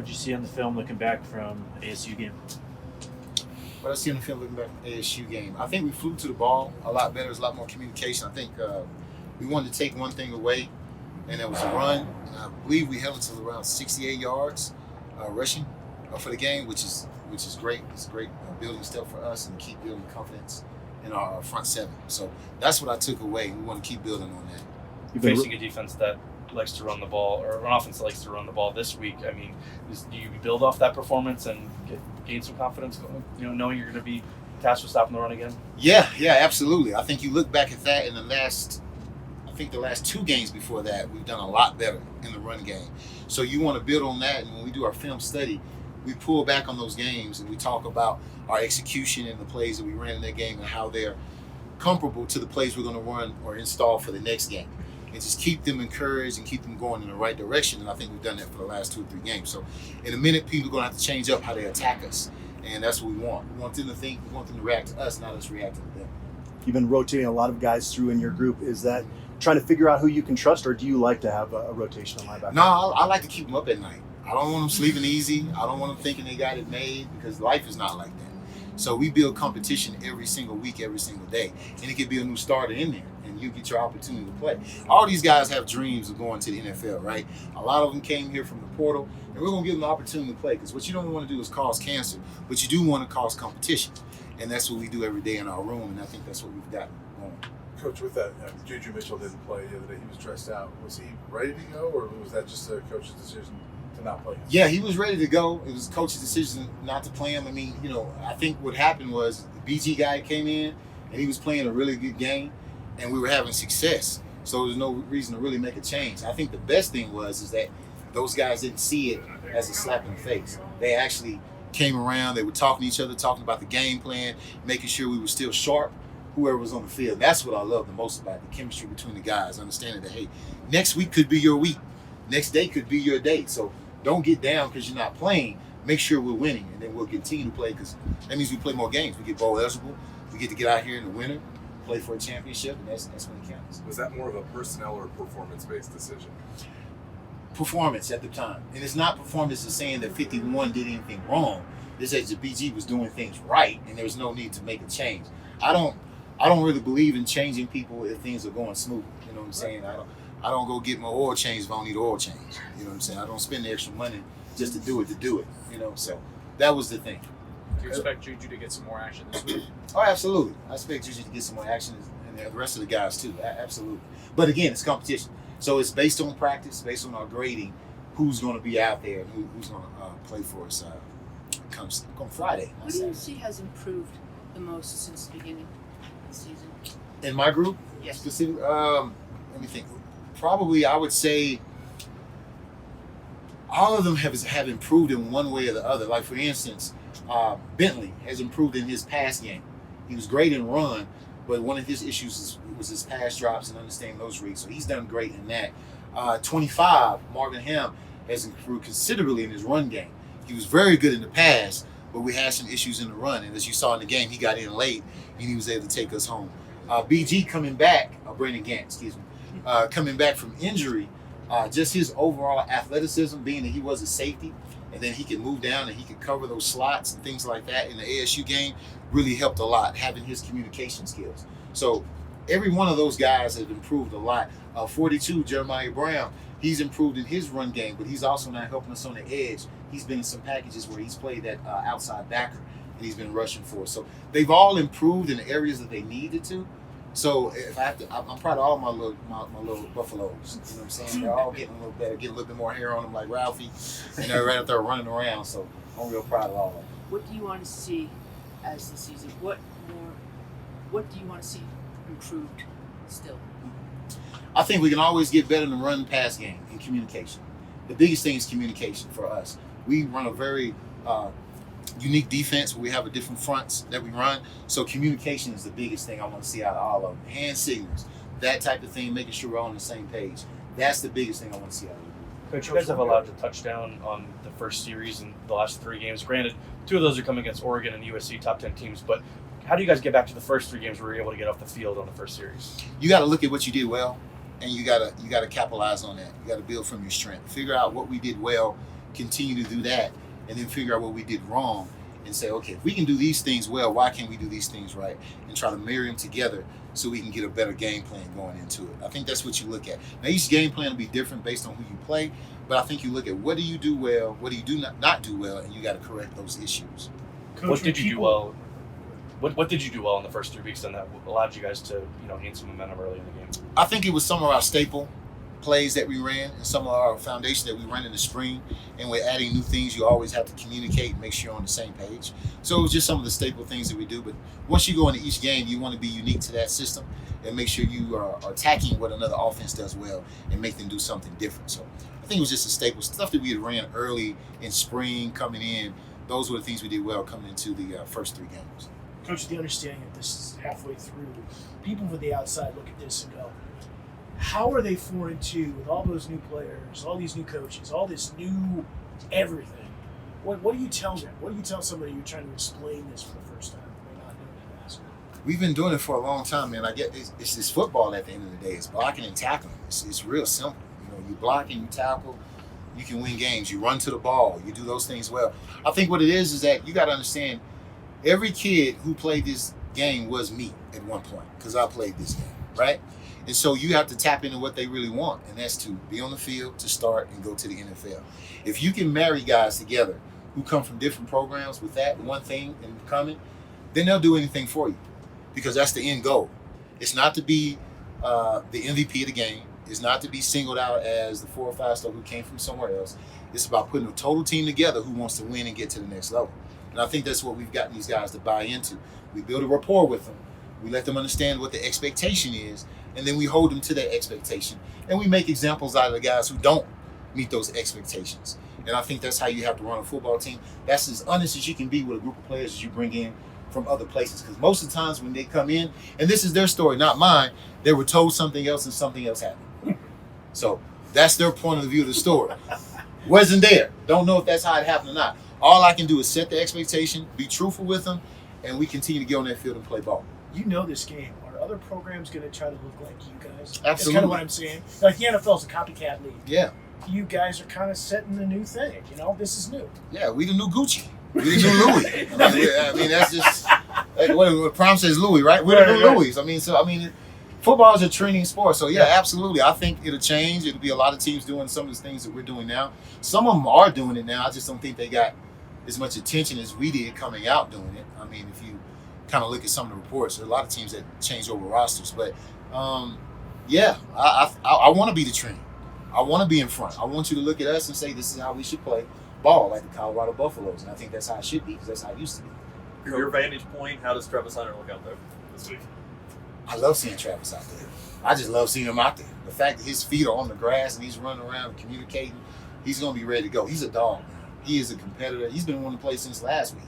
did you see on the film looking back from ASU game? What I see on the film looking back from the ASU game, I think we flew to the ball a lot better. There's a lot more communication. I think we wanted to take one thing away, and that was a run. And I believe we held it to around 68 yards rushing for the game, which is great. It's a great building step for us and keep building confidence in our front seven. So that's what I took away. We want to keep building on that. You're facing a defense that likes to run the ball, or an offense that likes to run the ball this week. I mean, do you build off that performance and gain some confidence going, knowing you're going to be tasked with stopping the run again? Yeah, absolutely. I think you look back at that in the last 2 games before that, we've done a lot better in the run game. So you want to build on that, and when we do our film study, we pull back on those games and we talk about our execution and the plays that we ran in that game and how they're comparable to the plays we're going to run or install for the next game. And just keep them encouraged and keep them going in the right direction. And I think we've done that for the last 2 or 3 games. So in a minute, people are going to have to change up how they attack us. And that's what we want. We want them to think, we want them to react to us, not us reacting to them. You've been rotating a lot of guys through in your group. Is that trying to figure out who you can trust, or do you like to have a rotation on linebacker? No, I like to keep them up at night. I don't want them sleeping easy. I don't want them thinking they got it made, because life is not like that. So we build competition every single week, every single day. And it could be a new starter in there, and you get your opportunity to play. All these guys have dreams of going to the NFL, right? A lot of them came here from the portal, and we're going to give them the opportunity to play, because what you don't want to do is cause cancer, but you do want to cause competition. And that's what we do every day in our room, and I think that's what we've got going. Coach, with that, Juju Mitchell didn't play the other day. He was stressed out. Was he ready to go, or was that just a coach's decision to not play him? Yeah, he was ready to go. It was coach's decision not to play him. I mean, I think what happened was the BG guy came in, and he was playing a really good game, and we were having success. So there's no reason to really make a change. I think the best thing is that those guys didn't see it as a slap in the face. They actually came around. They were talking to each other, talking about the game plan, making sure we were still sharp, whoever was on the field. That's what I love the most about the chemistry between the guys, understanding that, hey, next week could be your week. Next day could be your day. So don't get down because you're not playing. Make sure we're winning, and then we'll continue to play, because that means we play more games. We get bowl eligible. We get to get out here in the winter, play for a championship, and that's when it counts. Was that more of a personnel or performance-based decision? Performance at the time. And it's not performance as saying that 51 did anything wrong. This says the BG was doing things right, and there's no need to make a change. I don't really believe in changing people if things are going smooth. You know what I'm saying? I don't go get my oil changed if I don't need oil change. You know what I'm saying? I don't spend the extra money just to do it. So that was the thing. Do you expect Juju to get some more action this week? Oh, absolutely. I expect Juju to get some more action, and the rest of the guys too. Absolutely. But again, it's competition. So it's based on practice, based on our grading, who's going to be out there and who's going to play for us come Friday. What do you see has improved the most since the beginning of the season? In my group? Yes. Specific, let me think. Probably I would say all of them have improved in one way or the other. Like, for instance, Bentley has improved in his pass game. He was great in run, but one of his issues was his pass drops and understanding those reads. So he's done great in that. 25, Marvin Ham has improved considerably in his run game. He was very good in the pass, but we had some issues in the run. And as you saw in the game, he got in late, and he was able to take us home. BG coming back, Brandon Gant, excuse me, coming back from injury, just his overall athleticism, being that he was a safety, and then he could move down and he could cover those slots and things like that in the ASU game, really helped a lot, having his communication skills. So every one of those guys has improved a lot. 42, Jeremiah Brown, he's improved in his run game, but he's also now helping us on the edge. He's been in some packages where he's played that outside backer, and he's been rushing for us. So they've all improved in the areas that they needed to. So if I have to, I'm proud of all my little buffaloes. You know what I'm saying? They're all getting a little better, getting a little bit more hair on them like Ralphie, and they're right up there running around. So I'm real proud of all of them. What do you want to see as the season? What do you want to see improved still? I think we can always get better in the run pass game and communication. The biggest thing is communication for us. We run a very unique defense where we have a different fronts that we run. So communication is the biggest thing I want to see out of all of them. Hand signals, that type of thing, making sure we're on the same page. That's the biggest thing I want to see out of them. Coach, you guys have allowed a touchdown on the first series in the last 3 games. Granted, 2 of those are coming against Oregon and USC, top 10 teams, but how do you guys get back to the first 3 games where you're able to get off the field on the first series? You got to look at what you did well, and you got to capitalize on that. You got to build from your strength. Figure out what we did well continue to do that, and then figure out what we did wrong, and say, okay, if we can do these things well, why can't we do these things right? And try to marry them together so we can get a better game plan going into it. I think that's what you look at. Now, each game plan will be different based on who you play, but I think you look at what do you do well, what do you do not do well, and you got to correct those issues. Coach, What did when you do well? What did you do well in the first 3 weeks, and that allowed you guys to gain some momentum early in the game? I think it was some of our staple plays that we ran and some of our foundation that we ran in the spring, and we're adding new things. You always have to communicate and make sure you're on the same page. So it was just some of the staple things that we do. But once you go into each game, you want to be unique to that system and make sure you are attacking what another offense does well and make them do something different. So I think it was just a staple stuff that we had ran early in spring coming in. Those were the things we did well coming into the first 3 games. Coach, the understanding that this is halfway through, people from the outside look at this and go, how are they 4-2 with all those new players, all these new coaches, all this new everything? What do you tell them? What do you tell somebody you're trying to explain this for the first time? They're not doing this. We've been doing it for a long time, man. I get it's this football at the end of the day. It's blocking and tackling. It's real simple. You block and you tackle, you can win games. You run to the ball. You do those things well. I think what it is that you got to understand, every kid who played this game was me at one point because I played this game, right? And so you have to tap into what they really want, and that's to be on the field, to start, and go to the NFL. If you can marry guys together who come from different programs with that one thing in common, then they'll do anything for you because that's the end goal. It's not to be the MVP of the game. It's not to be singled out as the 4 or 5 star who came from somewhere else. It's about putting a total team together who wants to win and get to the next level. And I think that's what we've gotten these guys to buy into. We build a rapport with them. We let them understand what the expectation is, and then we hold them to that expectation. And we make examples out of the guys who don't meet those expectations. And I think that's how you have to run a football team. That's as honest as you can be with a group of players as you bring in from other places. Because most of the times when they come in, and this is their story, not mine, they were told something else and something else happened. So that's their point of view of the story. Wasn't there. Don't know if that's how it happened or not. All I can do is set the expectation, be truthful with them, and we continue to get on that field and play ball. You know this game. Are other programs going to try to look like you guys? That's Absolutely. kind of what I'm saying. Like the NFL's a copycat league. Yeah. You guys are kind of setting the new thing. This is new. Yeah, we the new Gucci. We the new Louis. I mean, that's just like what Prom says Louis, right? We're the new Louis. Football is a training sport. So, yeah, absolutely. I think it'll change. It'll be a lot of teams doing some of the things that we're doing now. Some of them are doing it now. I just don't think they got as much attention as we did coming out doing it. I mean, if you kind of look at some of the reports, there are a lot of teams that change over rosters. But, yeah, I want to be the trend. I want to be in front. I want you to look at us and say this is how we should play ball, like the Colorado Buffaloes. And I think that's how it should be because that's how it used to be. From your vantage point, how does Travis Hunter look out there this week? I love seeing Travis out there. I just love seeing him out there. The fact that his feet are on the grass and he's running around communicating, he's going to be ready to go. He's a dog, man. He is a competitor. He's been wanting to play since last week.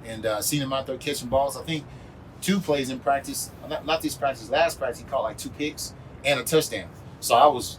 And seeing him out there catching balls, I think 2 plays in practice, not this practice, last practice, he caught like 2 picks and a touchdown. So I was,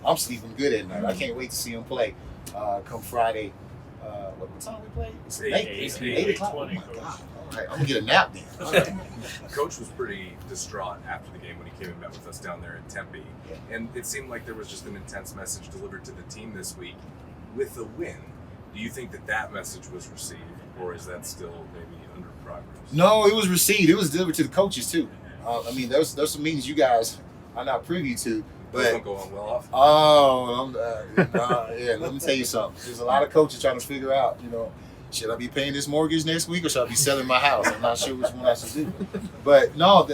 I'm sleeping good at night. I can't wait to see him play come Friday. What time we play? It's 8 o'clock. Oh, my God. All right, I'm going to get a nap then. All right. Coach was pretty distraught after the game when he came and met with us down there in Tempe. Yeah. And it seemed like there was just an intense message delivered to the team this week with the win. Do you think that message was received, or is that still maybe under progress? No, it was received. It was delivered to the coaches, too. There's some meetings you guys are not privy to. But don't go on well off. Yeah. Let me tell you something. There's a lot of coaches trying to figure out, should I be paying this mortgage next week or should I be selling my house? I'm not sure which one I should do. But no,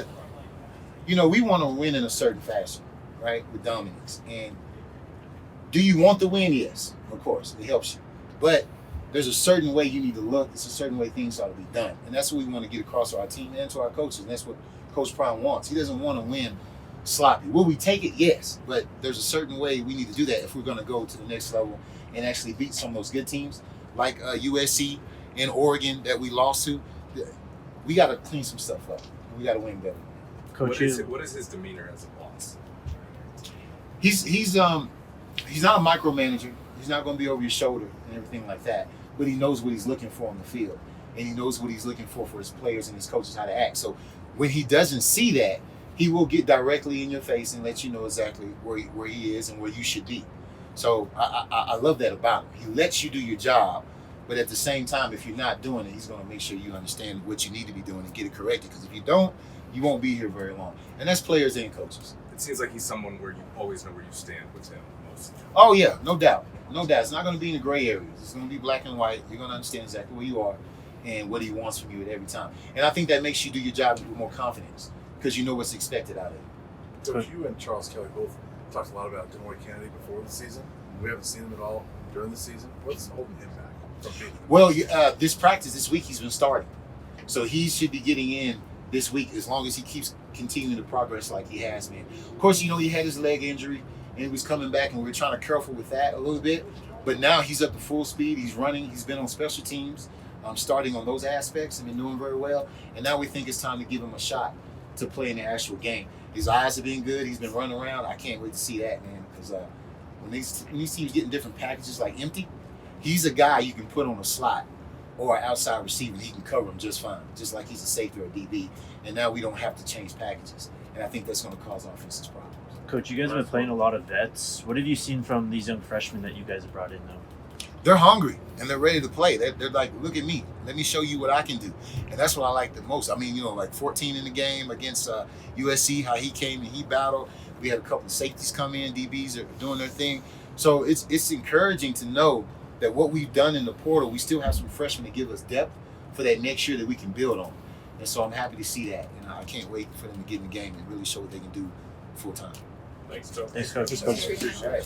we want to win in a certain fashion, right? With dominance. And do you want the win? Yes, of course. It helps you. But there's a certain way you need to look. There's a certain way things ought to be done. And that's what we want to get across to our team and to our coaches. And that's what Coach Prime wants. He doesn't want to win sloppy. Will we take it? Yes. But there's a certain way we need to do that if we're going to go to the next level and actually beat some of those good teams like USC and Oregon that we lost to. We got to clean some stuff up. We got to win better. What is his demeanor as a boss? He's not a micromanager. He's not going to be over your shoulder and everything like that. But he knows what he's looking for on the field, and he knows what he's looking for his players and his coaches how to act. So when he doesn't see that, he will get directly in your face and let you know exactly where he is and where you should be. So I love that about him. He lets you do your job, but at the same time, if you're not doing it, he's going to make sure you understand what you need to be doing and get it corrected. Because if you don't, you won't be here very long. And that's players and coaches. It seems like he's someone where you always know where you stand with him most. Oh yeah, no doubt. No doubt. It's not going to be in the gray areas. It's going to be black and white. You're going to understand exactly where you are and what he wants from you at every time. And I think that makes you do your job with more confidence because you know what's expected out of you. Coach, you and Charles Kelly both talked a lot about Demouy Kennedy before the season. We haven't seen him at all during the season. What's holding him back from being? Well, this practice this week he's been starting, so he should be getting in this week as long as he keeps continuing to progress like he has been. Of course, he had his leg injury and he was coming back, and we were trying to careful with that a little bit. But now he's up to full speed. He's running. He's been on special teams, starting on those aspects and been doing very well. And now we think it's time to give him a shot to play in the actual game. His eyes have been good. He's been running around. I can't wait to see that, man, because when these teams getting different packages like empty, he's a guy you can put on a slot or an outside receiver, and he can cover them just fine, just like he's a safety or a DB. And now we don't have to change packages. And I think that's going to cause offenses problems. Coach, you guys have been playing a lot of vets. What have you seen from these young freshmen that you guys have brought in, though? They're hungry and they're ready to play. They're like, look at me. Let me show you what I can do. And that's what I like the most. I mean, like 14 in the game against USC, how he came and he battled. We had a couple of safeties come in. DBs are doing their thing. So it's encouraging to know that what we've done in the portal, we still have some freshmen to give us depth for that next year that we can build on. And so I'm happy to see that. And I can't wait for them to get in the game and really show what they can do full time. Thanks, Joe. Thanks, Coach. All right, thank you.